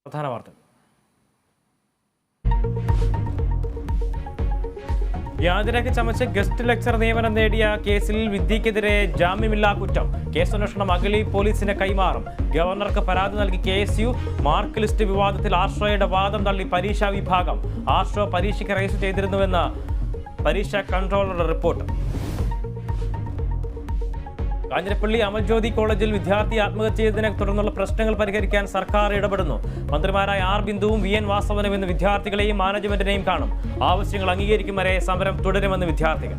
പ്രധാന വാർത്ത. വ്യാജരേഖ ചമച്ച് ഗസ്റ്റ് ലെക്ചർ നിയമനം നേടിയ കേസിൽ വിദ്യക്കെതിരെ ജാമ്യമില്ലാ കുറ്റം. കേസന്വേഷണം അഗളി പോലീസിന് കൈമാറും. ഗവർണർക്ക് പരാതി നൽകി KSU. മാർക്ക് ലിസ്റ്റ് വിവാദത്തിൽ ആശ്രയയുടെ വാദം തള്ളി പരീക്ഷാ വിഭാഗം. ആശ്രയ പരീക്ഷയ്ക്ക് രജിസ്റ്റർ ചെയ്തിരുന്നുവെന്ന് പരീക്ഷാ കൺട്രോളറുടെ റിപ്പോർട്ട്. കാഞ്ഞിരപ്പള്ളി അമൽജ്യോതി കോളേജിൽ വിദ്യാർത്ഥി ആത്മഹത്യ ചെയ്തതിനെ തുടർന്നുള്ള പ്രശ്നങ്ങൾ പരിഹരിക്കാൻ സർക്കാർ ഇടപെടുന്നു. മന്ത്രിമാരായ R. ബിന്ദുവും VN വാസവനും ഇന്ന് വിദ്യാർത്ഥികളെയും മാനേജ്മെന്റിനെയും കാണും. ആവശ്യങ്ങൾ അംഗീകരിക്കും വരെ സമരം തുടരുമെന്ന് വിദ്യാർത്ഥികൾ.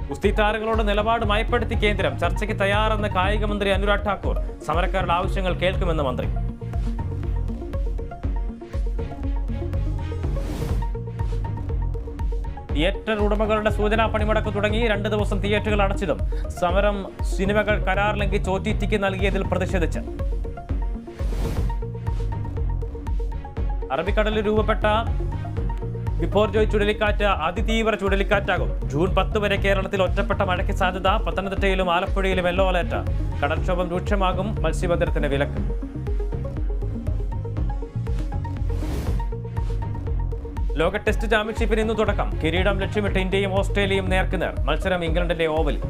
ഗുസ്തി താരങ്ങളോട് നിലപാട് മയപ്പെടുത്തി കേന്ദ്രം. ചർച്ചയ്ക്ക് തയ്യാറെന്ന് കായിക മന്ത്രി അനുരാഗ് ഠാക്കൂർ. സമരക്കാരുടെ ആവശ്യങ്ങൾ കേൾക്കുമെന്ന് മന്ത്രി. തിയേറ്റർ ഉടമകളുടെ സൂചനാ പണിമുടക്ക് തുടങ്ങി. 2 ദിവസം തിയേറ്ററുകൾ അടച്ചിടും. സമരം സിനിമകൾ കരാർ ലംഘിച്ച് OTTക്ക് നൽകിയതിൽ പ്രതിഷേധിച്ച്. അറബിക്കടലിൽ രൂപപ്പെട്ട ബിപോർജോയ് ചുഴലിക്കാറ്റ് അതിതീവ്ര ചുഴലിക്കാറ്റാകും. ജൂൺ 10 വരെ കേരളത്തിൽ ഒറ്റപ്പെട്ട മഴയ്ക്ക് സാധ്യത. പത്തനംതിട്ടയിലും ആലപ്പുഴയിലും യെല്ലോ അലർട്ട്. കടൽക്ഷോഭം രൂക്ഷമാകും. മത്സ്യബന്ധനത്തിന് വിലക്ക്. ലോക ടെസ്റ്റ് ചാമ്പ്യൻഷിപ്പിന് ഇന്ന് തുടക്കം. കിരീടം ലക്ഷ്യമിട്ട് ഇന്ത്യയും ഓസ്ട്രേലിയയും നേർക്കുനേർ. മത്സരം ഇംഗ്ലണ്ടിന്റെ ഓവലിൽ.